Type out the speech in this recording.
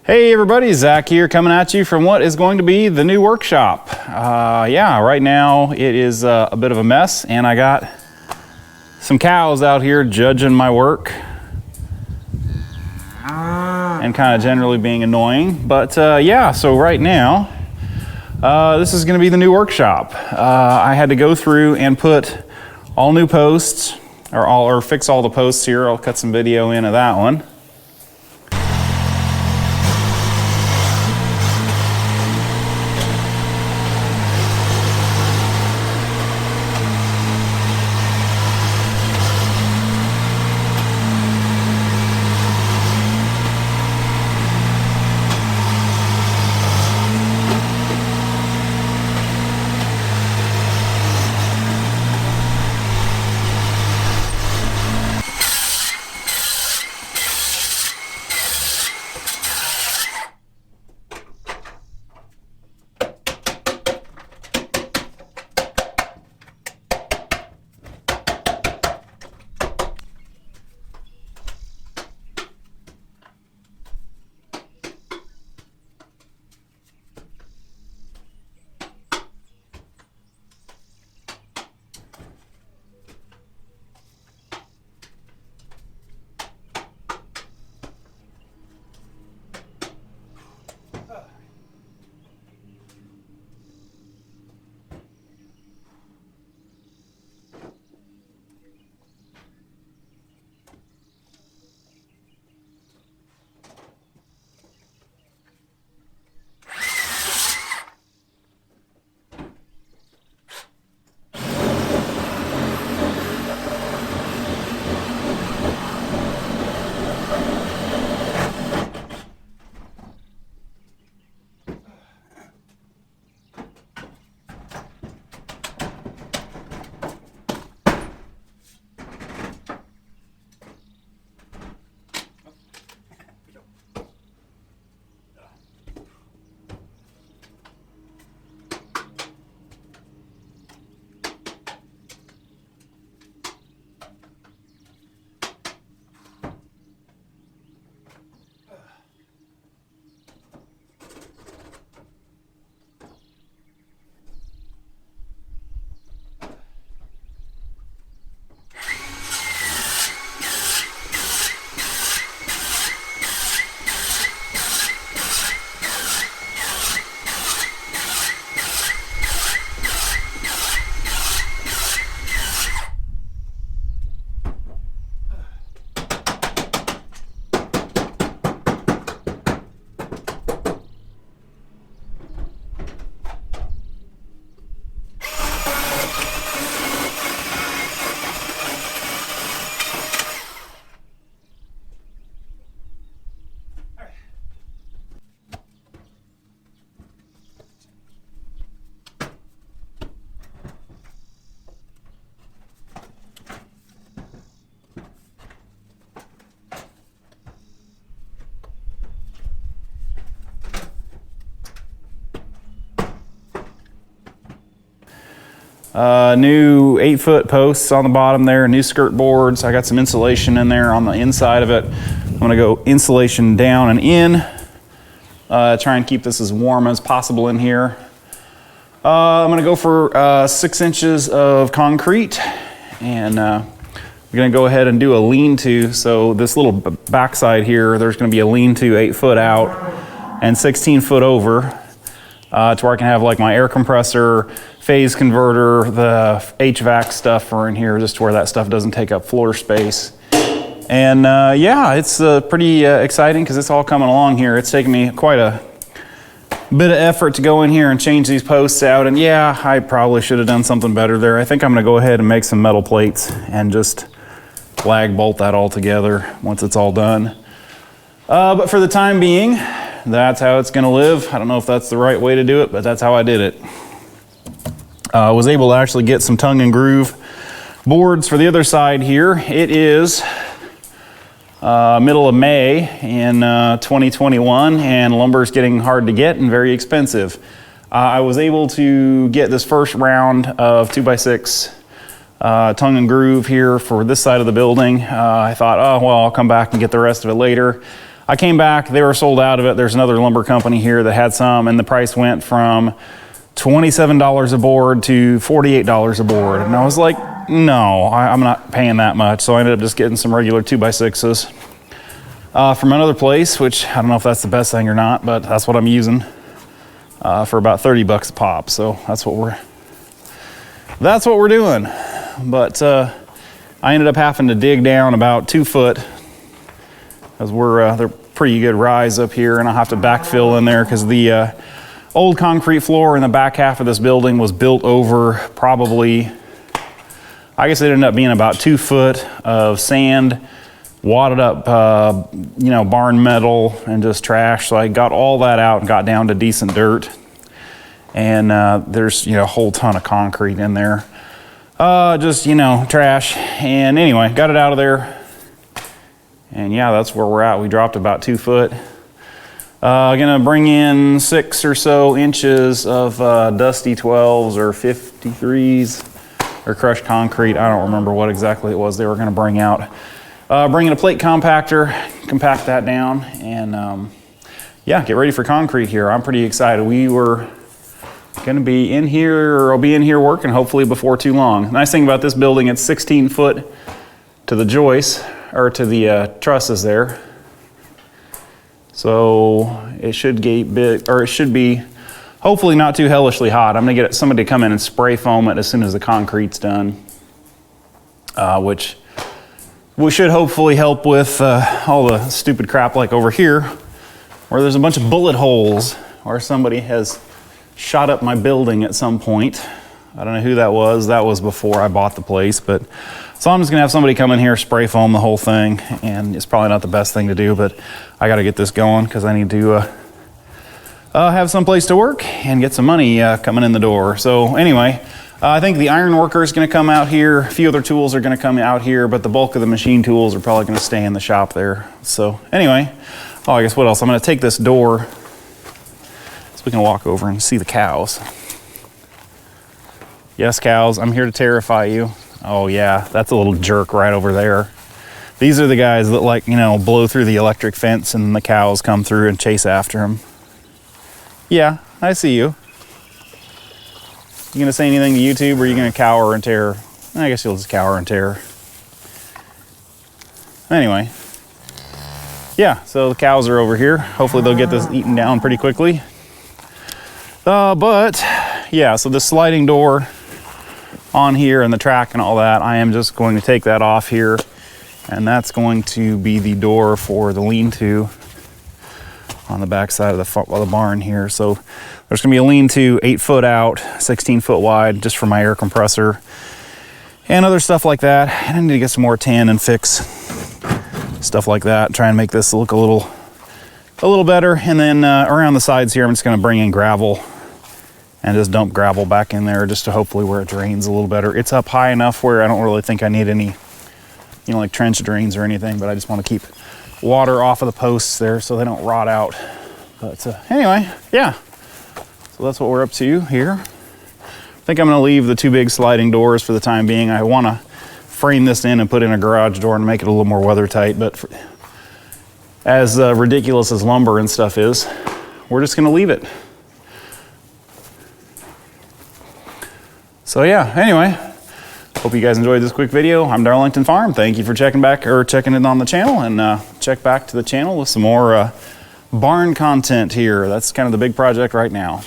Hey everybody, Zach here coming at you from what is going to be the new workshop. Right now it is a bit of a mess and I got some cows out here judging my work and kind of generally being annoying. But so right now, this is going to be the new workshop. I had to go through and put all new posts or fix all the posts here. I'll cut some video into that one. New 8-foot posts on the bottom there, new skirt boards. I got some insulation in there on the inside of it. I'm gonna go insulation down and in. Try and keep this as warm as possible in here. I'm gonna go for 6 inches of concrete, and we're gonna go ahead and do a lean-to. So this little backside here, there's gonna be a lean-to 8 foot out and 16 foot over, to where I can have like my air compressor, phase converter, the HVAC stuff are in here, just to where that stuff doesn't take up floor space. And it's pretty exciting because it's all coming along here. It's taken me quite a bit of effort to go in here and change these posts out. And yeah, I probably should have done something better there. I think I'm gonna go ahead and make some metal plates and just lag bolt that all together once it's all done. But for the time being, that's how it's gonna live. I don't know if that's the right way to do it, but that's how I did it. I was able to actually get some tongue and groove boards for the other side here. It is middle of May in 2021, and lumber is getting hard to get and very expensive. I was able to get this first round of 2x6 tongue and groove here for this side of the building. I thought, oh, well, I'll come back and get the rest of it later. I came back, they were sold out of it. There's another lumber company here that had some, and the price went from $27 a board to $48 a board. And I was like, no, I'm not paying that much. So I ended up just getting some regular 2x6s from another place, which I don't know if that's the best thing or not, but that's what I'm using for about 30 bucks a pop. So that's what we're doing. But I ended up having to dig down about 2 foot, because they're pretty good rise up here, and I'll have to backfill in there because the old concrete floor in the back half of this building was built over probably, I guess it ended up being about 2 foot of sand, wadded up, barn metal and just trash. So I got all that out and got down to decent dirt. And there's, a whole ton of concrete in there. Just, trash. And anyway, got it out of there. And yeah, that's where we're at. We dropped about 2 foot. Gonna bring in 6 or so inches of dusty 12s or 53s or crushed concrete. I don't remember what exactly it was they were gonna bring out. Bring in a plate compactor, compact that down, and yeah, get ready for concrete here. I'm pretty excited. We were gonna be in here, or I'll be in here working hopefully before too long. Nice thing about this building, it's 16 foot to the joist, or to the trusses there. So it should be hopefully not too hellishly hot. I'm gonna get somebody to come in and spray foam it as soon as the concrete's done, which we should hopefully help with all the stupid crap like over here, where there's a bunch of bullet holes, or somebody has shot up my building at some point. I don't know who that was. That was before I bought the place, but so I'm just gonna have somebody come in here, spray foam the whole thing, and it's probably not the best thing to do, but I gotta get this going because I need to have some place to work and get some money coming in the door. So anyway, I think the iron worker is gonna come out here. A few other tools are gonna come out here, but the bulk of the machine tools are probably gonna stay in the shop there. So anyway, I guess what else? I'm gonna take this door so we can walk over and see the cows. Yes, cows, I'm here to terrify you. Oh yeah, that's a little jerk right over there. These are the guys that blow through the electric fence and the cows come through and chase after them. Yeah, I see you. You gonna say anything to YouTube, or are you gonna cower in terror? I guess you'll just cower in terror. Anyway, yeah, so the cows are over here. Hopefully they'll get this eaten down pretty quickly. But yeah, so the sliding door on here and the track and all that, I am just going to take that off here, and that's going to be the door for the lean-to on the back side of the barn here. So there's gonna be a lean-to 8 foot out, 16 foot wide, just for my air compressor and other stuff like that. And I need to get some more tin and fix stuff like that, try and make this look a little better. And then around the sides here, I'm just gonna bring in gravel and just dump gravel back in there, just to hopefully where it drains a little better. It's up high enough where I don't really think I need any, like trench drains or anything, but I just want to keep water off of the posts there so they don't rot out. But anyway, yeah. So that's what we're up to here. I think I'm gonna leave the 2 big sliding doors for the time being. I wanna frame this in and put in a garage door and make it a little more weather tight, but as ridiculous as lumber and stuff is, we're just gonna leave it. So yeah, anyway, hope you guys enjoyed this quick video. I'm Darlington Farm. Thank you for checking in on the channel, and check back to the channel with some more barn content here. That's kind of the big project right now.